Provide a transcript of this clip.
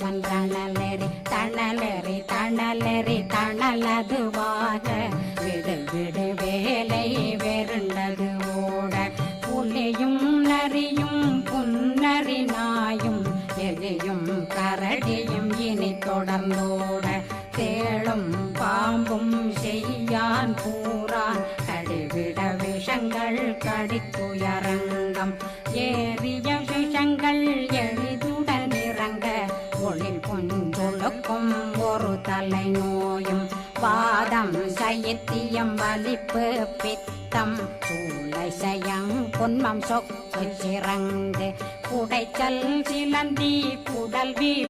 அவன் தணலெறி தணலெறி தணலெறி தணலதுவாக விடு விடு வேலை வெருண்டது ஓட புலியும் நரியும் புன்னரி நாயும் எலியும் கரடியும் இனி தொடர்ந்தோட தேளும் பாம்பும் செய்யான் பூரான் கடிவிட விஷங்கள் கடித்துயரங்கம் ஏறிய விஷங்கள் எளிதுடன் இறங்க ஒளில் பொஞ்சொழுக்கும் ஒரு தலை நோயும் வாதம் சைத்தியம் வலிப்பு பித்தம் சூளை சயம் பொன்மம் சொக்கு சிறங்கு குடைச்சல் சிலந்தி குடல்